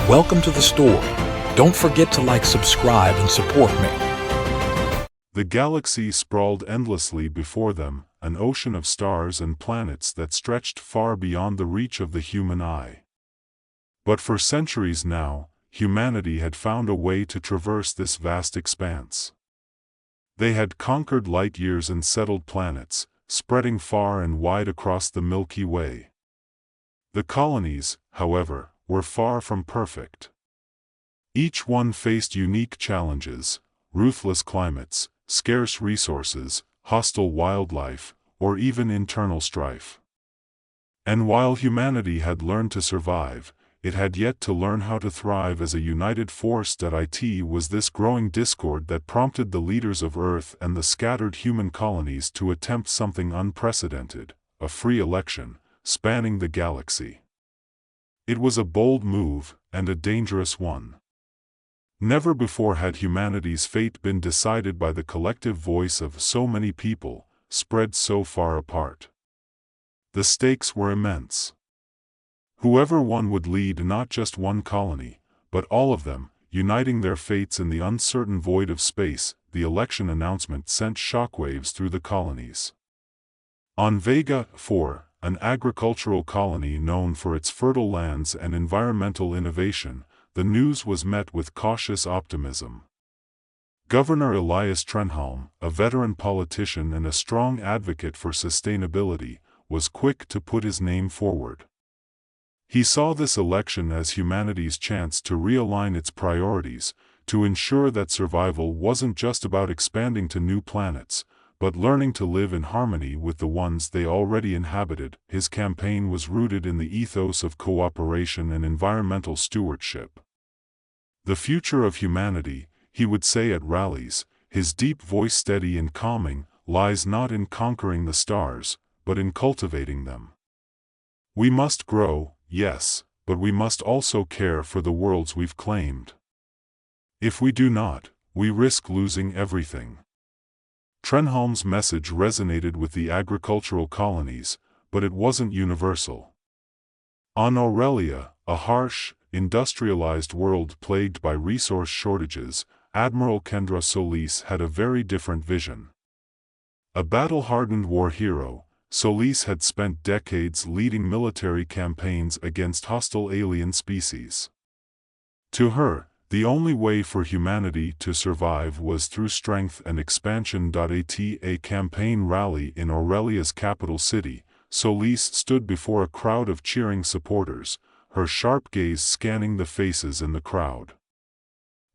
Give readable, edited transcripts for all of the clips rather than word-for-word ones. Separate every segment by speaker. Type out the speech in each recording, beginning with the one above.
Speaker 1: Welcome to the story. Don't forget to like, subscribe, and support me.
Speaker 2: The galaxy sprawled endlessly before them, an ocean of stars and planets that stretched far beyond the reach of the human eye. But for centuries now, humanity had found a way to traverse this vast expanse. They had conquered light years and settled planets, spreading far and wide across the Milky Way. The colonies, however, were far from perfect. Each one faced unique challenges: ruthless climates, scarce resources, hostile wildlife, or even internal strife. And while humanity had learned to survive, it had yet to learn how to thrive as a united force. It was this growing discord that prompted the leaders of Earth and the scattered human colonies to attempt something unprecedented: a free election, spanning the galaxy. It was a bold move, and a dangerous one. Never before had humanity's fate been decided by the collective voice of so many people, spread so far apart. The stakes were immense. Whoever won would lead not just one colony, but all of them, uniting their fates in the uncertain void of space. The election announcement sent shockwaves through the colonies. On Vega 4, an agricultural colony known for its fertile lands and environmental innovation, the news was met with cautious optimism. Governor Elias Trenholm, a veteran politician and a strong advocate for sustainability, was quick to put his name forward. He saw this election as humanity's chance to realign its priorities, to ensure that survival wasn't just about expanding to new planets, but learning to live in harmony with the ones they already inhabited. His campaign was rooted in the ethos of cooperation and environmental stewardship. The future of humanity, he would say at rallies, his deep voice steady and calming, lies not in conquering the stars, but in cultivating them. We must grow, yes, but we must also care for the worlds we've claimed. If we do not, we risk losing everything. Trenholm's message resonated with the agricultural colonies, but it wasn't universal. On Aurelia, a harsh, industrialized world plagued by resource shortages, Admiral Kendra Solis had a very different vision. A battle-hardened war hero, Solis had spent decades leading military campaigns against hostile alien species. To her, the only way for humanity to survive was through strength and expansion. At a campaign rally in Aurelia's capital city, Solis stood before a crowd of cheering supporters, her sharp gaze scanning the faces in the crowd.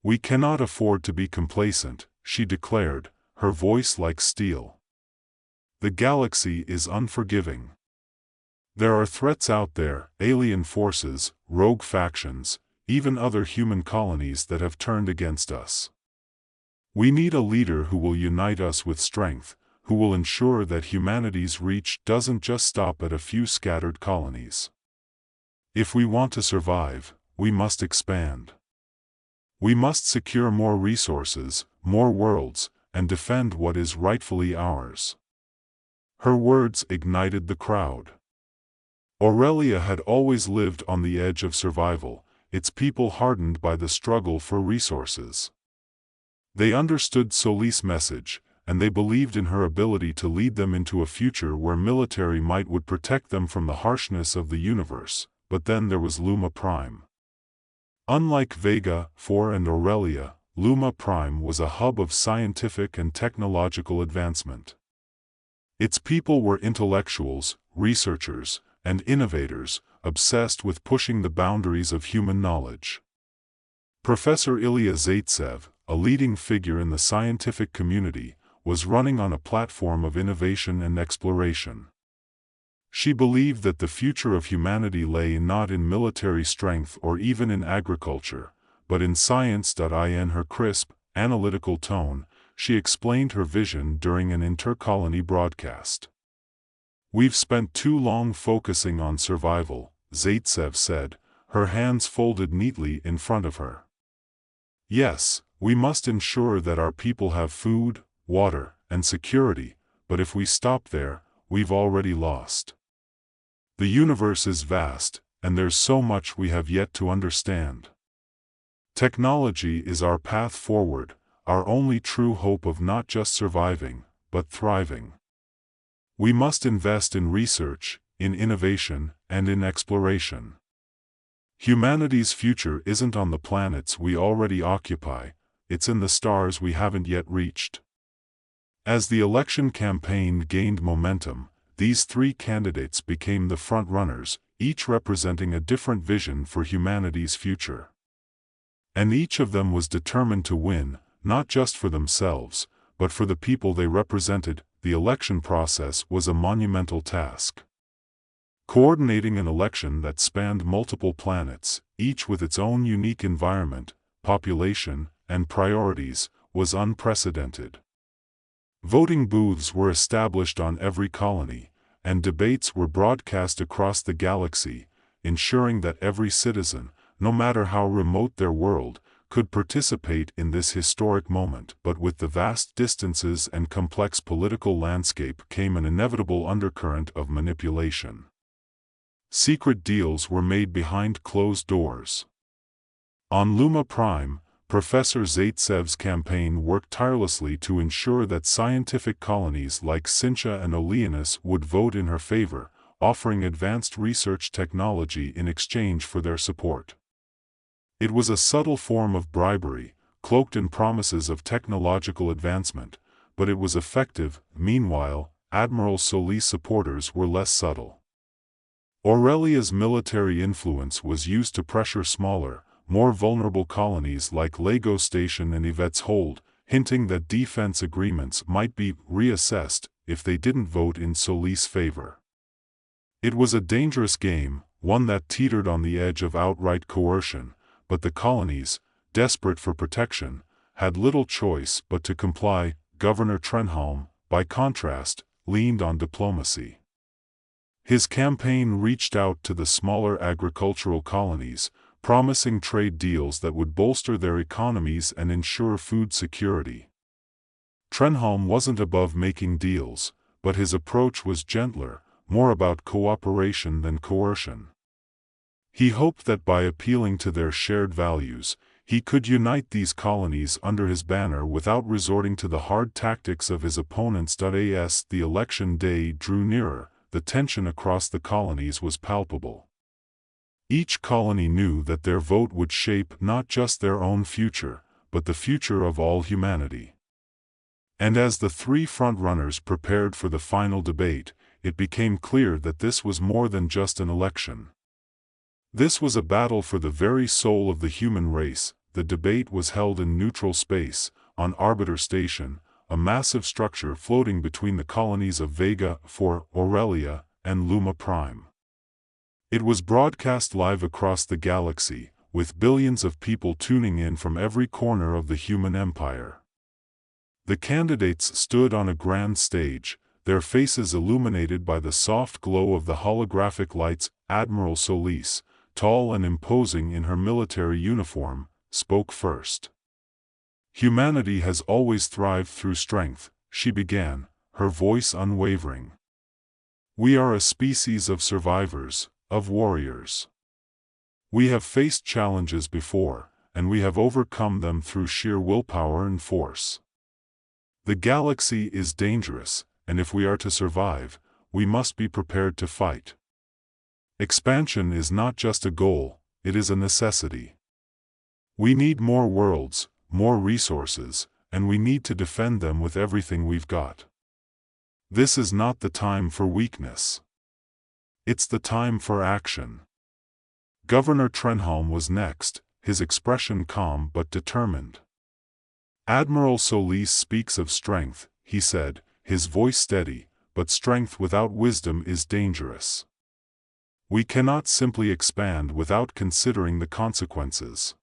Speaker 2: "We cannot afford to be complacent," she declared, her voice like steel. "The galaxy is unforgiving. There are threats out there, alien forces, rogue factions, even other human colonies that have turned against us. We need a leader who will unite us with strength, who will ensure that humanity's reach doesn't just stop at a few scattered colonies. If we want to survive, we must expand. We must secure more resources, more worlds, and defend what is rightfully ours." Her words ignited the crowd. Aurelia had always lived on the edge of survival, its people hardened by the struggle for resources. They understood Solis' message, and they believed in her ability to lead them into a future where military might would protect them from the harshness of the universe. But then there was Luma Prime. Unlike Vega 4 and Aurelia, Luma Prime was a hub of scientific and technological advancement. Its people were intellectuals, researchers, and innovators, obsessed with pushing the boundaries of human knowledge. Professor Ilya Zaitsev, a leading figure in the scientific community, was running on a platform of innovation and exploration. She believed that the future of humanity lay not in military strength or even in agriculture, but in science. In her crisp, analytical tone, she explained her vision during an inter-colony broadcast. "We've spent too long focusing on survival," Zaitsev said, her hands folded neatly in front of her. "Yes, we must ensure that our people have food, water, and security, but if we stop there, we've already lost. The universe is vast, and there's so much we have yet to understand. Technology is our path forward, our only true hope of not just surviving, but thriving. We must invest in research, in innovation, and in exploration. Humanity's future isn't on the planets we already occupy, it's in the stars we haven't yet reached. As the election campaign gained momentum, these three candidates became the front-runners, each representing a different vision for humanity's future. And each of them was determined to win, not just for themselves, but for the people they represented. The election process was a monumental task. Coordinating an election that spanned multiple planets, each with its own unique environment, population, and priorities, was unprecedented. Voting booths were established on every colony, and debates were broadcast across the galaxy, ensuring that every citizen, no matter how remote their world, could participate in this historic moment. But with the vast distances and complex political landscape came an inevitable undercurrent of manipulation. Secret deals were made behind closed doors. On Luma Prime, Professor Zaitsev's campaign worked tirelessly to ensure that scientific colonies like Sincha and Oleanus would vote in her favor, offering advanced research technology in exchange for their support. It was a subtle form of bribery, cloaked in promises of technological advancement, but it was effective. Meanwhile, Admiral Solis' supporters were less subtle. Aurelia's military influence was used to pressure smaller, more vulnerable colonies like Lagos Station and Yvette's Hold, hinting that defense agreements might be reassessed if they didn't vote in Solis' favor. It was a dangerous game, one that teetered on the edge of outright coercion, but the colonies, desperate for protection, had little choice but to comply. Governor Trenholm, by contrast, leaned on diplomacy. His campaign reached out to the smaller agricultural colonies, promising trade deals that would bolster their economies and ensure food security. Trenholm wasn't above making deals, but his approach was gentler, more about cooperation than coercion. He hoped that by appealing to their shared values, he could unite these colonies under his banner without resorting to the hard tactics of his opponents. As the election day drew nearer, the tension across the colonies was palpable. Each colony knew that their vote would shape not just their own future, but the future of all humanity. And as the three frontrunners prepared for the final debate, it became clear that this was more than just an election. This was a battle for the very soul of the human race. The debate was held in neutral space, on Arbiter Station, a massive structure floating between the colonies of Vega, for Aurelia, and Luma Prime. It was broadcast live across the galaxy, with billions of people tuning in from every corner of the human empire. The candidates stood on a grand stage, their faces illuminated by the soft glow of the holographic lights. Admiral Solis, tall and imposing in her military uniform, spoke first. "Humanity has always thrived through strength," she began, her voice unwavering. "We are a species of survivors, of warriors. We have faced challenges before, and we have overcome them through sheer willpower and force. The galaxy is dangerous, and if we are to survive, we must be prepared to fight. Expansion is not just a goal, it is a necessity. We need more worlds, more resources, and we need to defend them with everything we've got. This is not the time for weakness. It's the time for action." Governor Trenholm was next, his expression calm but determined. "Admiral Solis speaks of strength," he said, his voice steady, "but strength without wisdom is dangerous. We cannot simply expand without considering the consequences.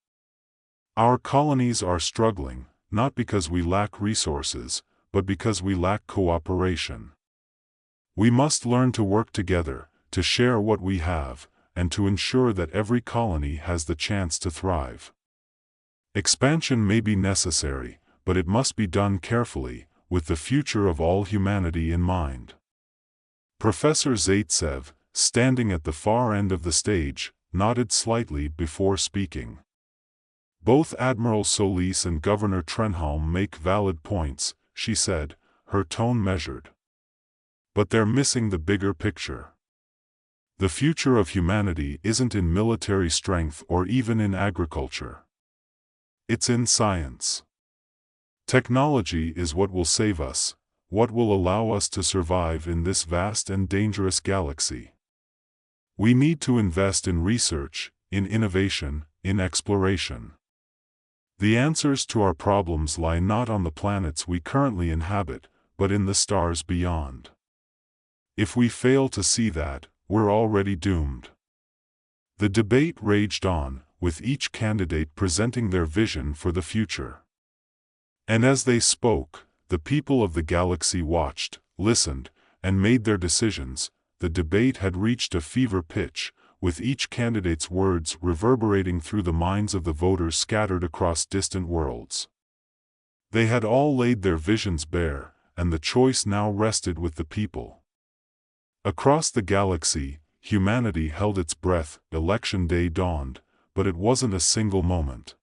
Speaker 2: Our colonies are struggling, not because we lack resources, but because we lack cooperation. We must learn to work together, to share what we have, and to ensure that every colony has the chance to thrive. Expansion may be necessary, but it must be done carefully, with the future of all humanity in mind." Professor Zaitsev, standing at the far end of the stage, nodded slightly before speaking. Both Admiral Solis and Governor Trenholm make valid points, she said, her tone measured. But they're missing the bigger picture. The future of humanity isn't in military strength or even in agriculture. It's in science. Technology is what will save us, what will allow us to survive in this vast and dangerous galaxy. We need to invest in research, in innovation, in exploration. The answers to our problems lie not on the planets we currently inhabit, but in the stars beyond. If we fail to see that, we're already doomed. The debate raged on, with each candidate presenting their vision for the future. And as they spoke, the people of the galaxy watched, listened, and made their decisions. The debate had reached a fever pitch, with each candidate's words reverberating through the minds of the voters scattered across distant worlds. They had all laid their visions bare, and the choice now rested with the people. Across the galaxy, humanity held its breath. Election day dawned, but it wasn't a single moment.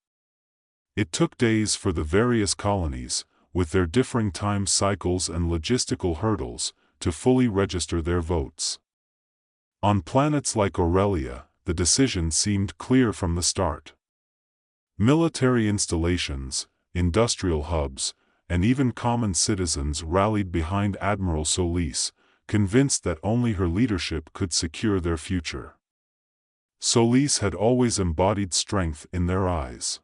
Speaker 2: It took days for the various colonies, with their differing time cycles and logistical hurdles, to fully register their votes. On planets like Aurelia, the decision seemed clear from the start. Military installations, industrial hubs, and even common citizens rallied behind Admiral Solis, convinced that only her leadership could secure their future. Solis had always embodied strength in their eyes.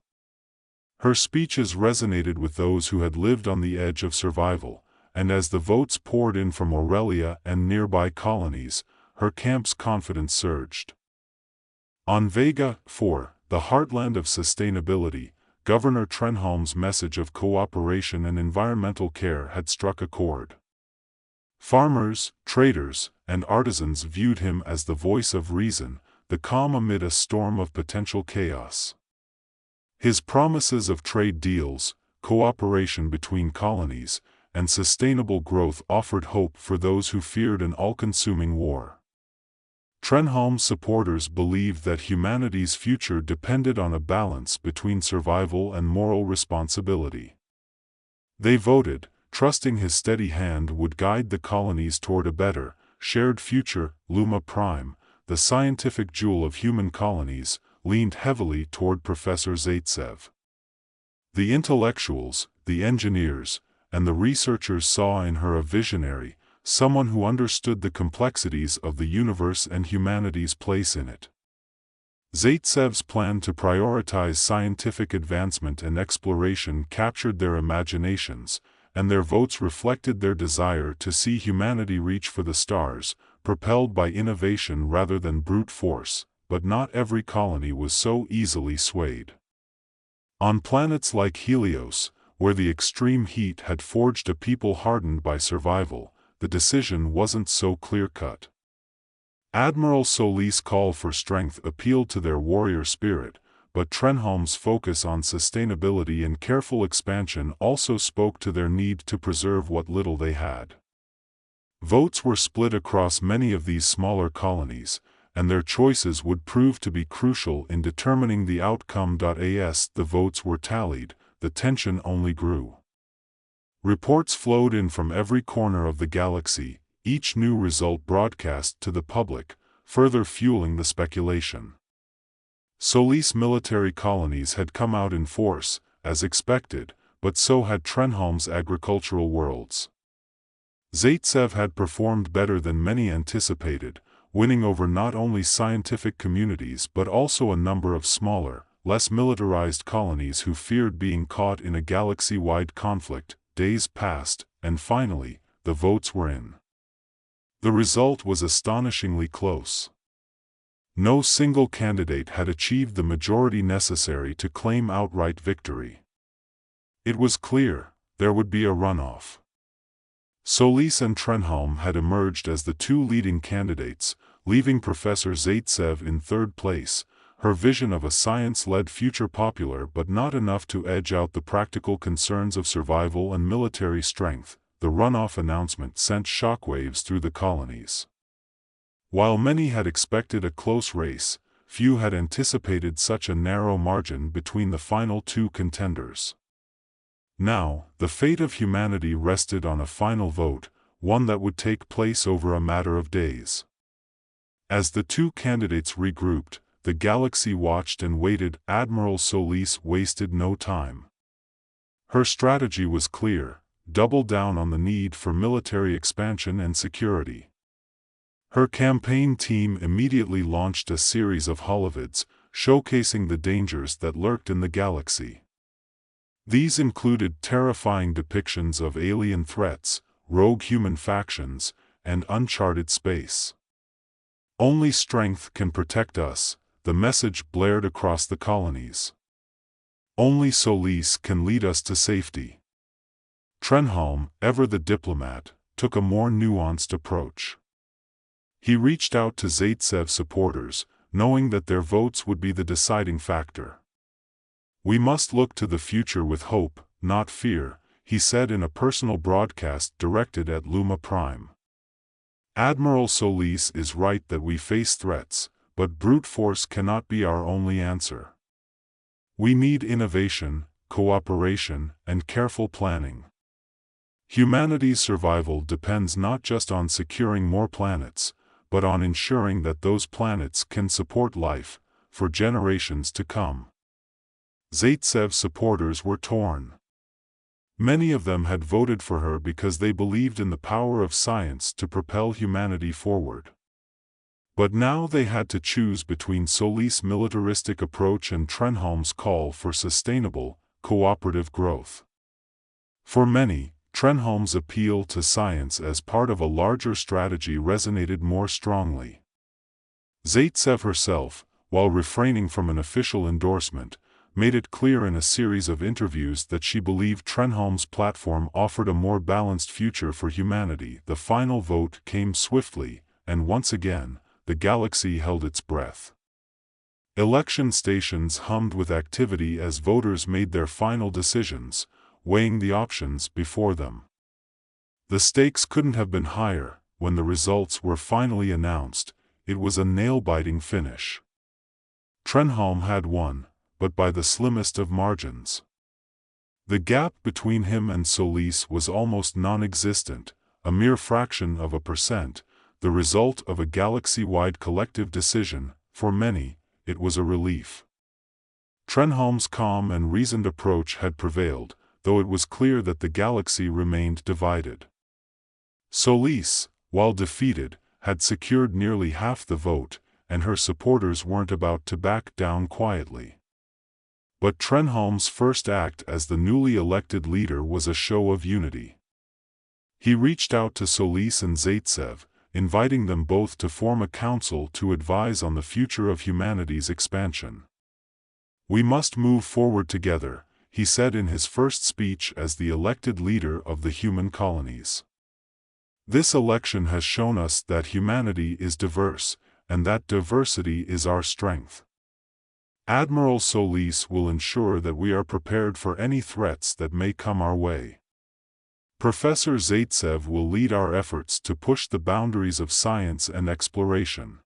Speaker 2: Her speeches resonated with those who had lived on the edge of survival, and as the votes poured in from Aurelia and nearby colonies, her camp's confidence surged. On Vega 4, the heartland of sustainability, Governor Trenholm's message of cooperation and environmental care had struck a chord. Farmers, traders, and artisans viewed him as the voice of reason, the calm amid a storm of potential chaos. His promises of trade deals, cooperation between colonies, and sustainable growth offered hope for those who feared an all-consuming war. Trenholm's supporters believed that humanity's future depended on a balance between survival and moral responsibility. They voted, trusting his steady hand would guide the colonies toward a better, shared future. Luma Prime, the scientific jewel of human colonies, leaned heavily toward Professor Zaitsev. The intellectuals, the engineers, and the researchers saw in her a visionary, someone who understood the complexities of the universe and humanity's place in it. Zaitsev's plan to prioritize scientific advancement and exploration captured their imaginations, and their votes reflected their desire to see humanity reach for the stars, propelled by innovation rather than brute force. But not every colony was so easily swayed. On planets like Helios, where the extreme heat had forged a people hardened by survival, the decision wasn't so clear-cut. Admiral Solis' call for strength appealed to their warrior spirit, but Trenholm's focus on sustainability and careful expansion also spoke to their need to preserve what little they had. Votes were split across many of these smaller colonies, and their choices would prove to be crucial in determining the outcome. As the votes were tallied, the tension only grew. Reports flowed in from every corner of the galaxy, each new result broadcast to the public, further fueling the speculation. Solis' military colonies had come out in force, as expected, but so had Trenholm's agricultural worlds. Zaitsev had performed better than many anticipated, winning over not only scientific communities but also a number of smaller, less militarized colonies who feared being caught in a galaxy-wide conflict. Days passed, and finally, the votes were in. The result was astonishingly close. No single candidate had achieved the majority necessary to claim outright victory. It was clear there would be a runoff. Solis and Trenholm had emerged as the two leading candidates, leaving Professor Zaitsev in third place, her vision of a science-led future popular but not enough to edge out the practical concerns of survival and military strength. The runoff announcement sent shockwaves through the colonies. While many had expected a close race, few had anticipated such a narrow margin between the final two contenders. Now, the fate of humanity rested on a final vote, one that would take place over a matter of days. As the two candidates regrouped, the galaxy watched and waited. Admiral Solis wasted no time. Her strategy was clear: double down on the need for military expansion and security. Her campaign team immediately launched a series of holovids, showcasing the dangers that lurked in the galaxy. These included terrifying depictions of alien threats, rogue human factions, and uncharted space. "Only strength can protect us," the message blared across the colonies. "Only Solis can lead us to safety." Trenholm, ever the diplomat, took a more nuanced approach. He reached out to Zaitsev supporters, knowing that their votes would be the deciding factor. "We must look to the future with hope, not fear," he said in a personal broadcast directed at Luma Prime. "Admiral Solis is right that we face threats, but brute force cannot be our only answer. We need innovation, cooperation, and careful planning. Humanity's survival depends not just on securing more planets, but on ensuring that those planets can support life for generations to come." Zaitsev's supporters were torn. Many of them had voted for her because they believed in the power of science to propel humanity forward. But now they had to choose between Solis' militaristic approach and Trenholm's call for sustainable, cooperative growth. For many, Trenholm's appeal to science as part of a larger strategy resonated more strongly. Zaitsev herself, while refraining from an official endorsement, made it clear in a series of interviews that she believed Trenholm's platform offered a more balanced future for humanity. The final vote came swiftly, and once again, the galaxy held its breath. Election stations hummed with activity as voters made their final decisions, weighing the options before them. The stakes couldn't have been higher. When the results were finally announced, it was a nail-biting finish. Trenholm had won, but by the slimmest of margins. The gap between him and Solis was almost non-existent, a mere fraction of a percent, the result of a galaxy-wide collective decision. For many, it was a relief. Trenholm's calm and reasoned approach had prevailed, though it was clear that the galaxy remained divided. Solis, while defeated, had secured nearly half the vote, and her supporters weren't about to back down quietly. But Trenholm's first act as the newly elected leader was a show of unity. He reached out to Solis and Zaitsev, inviting them both to form a council to advise on the future of humanity's expansion. "We must move forward together," he said in his first speech as the elected leader of the human colonies. "This election has shown us that humanity is diverse, and that diversity is our strength. Admiral Solis will ensure that we are prepared for any threats that may come our way. Professor Zaitsev will lead our efforts to push the boundaries of science and exploration.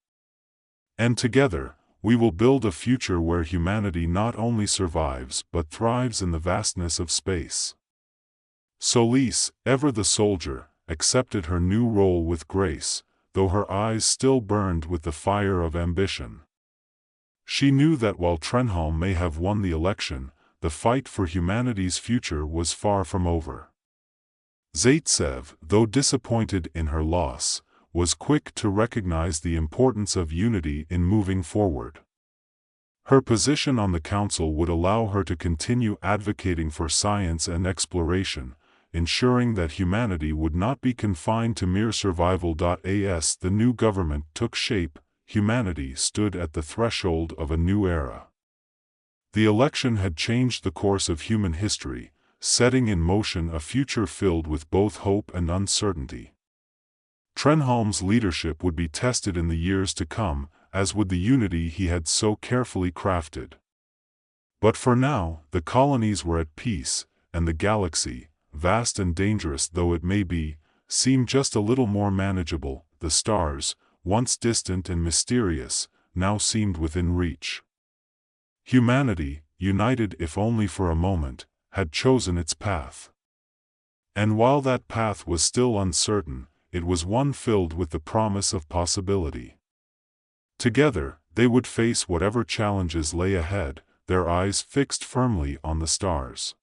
Speaker 2: And together, we will build a future where humanity not only survives but thrives in the vastness of space." Solis, ever the soldier, accepted her new role with grace, though her eyes still burned with the fire of ambition. She knew that while Trenholm may have won the election, the fight for humanity's future was far from over. Zaitsev, though disappointed in her loss, was quick to recognize the importance of unity in moving forward. Her position on the council would allow her to continue advocating for science and exploration, ensuring that humanity would not be confined to mere survival. As the new government took shape, humanity stood at the threshold of a new era. The election had changed the course of human history, setting in motion a future filled with both hope and uncertainty. Trenholm's leadership would be tested in the years to come, as would the unity he had so carefully crafted. But for now, the colonies were at peace, and the galaxy, vast and dangerous though it may be, seemed just a little more manageable. The stars, once distant and mysterious, now seemed within reach. Humanity, united if only for a moment, had chosen its path. And while that path was still uncertain, it was one filled with the promise of possibility. Together, they would face whatever challenges lay ahead, their eyes fixed firmly on the stars.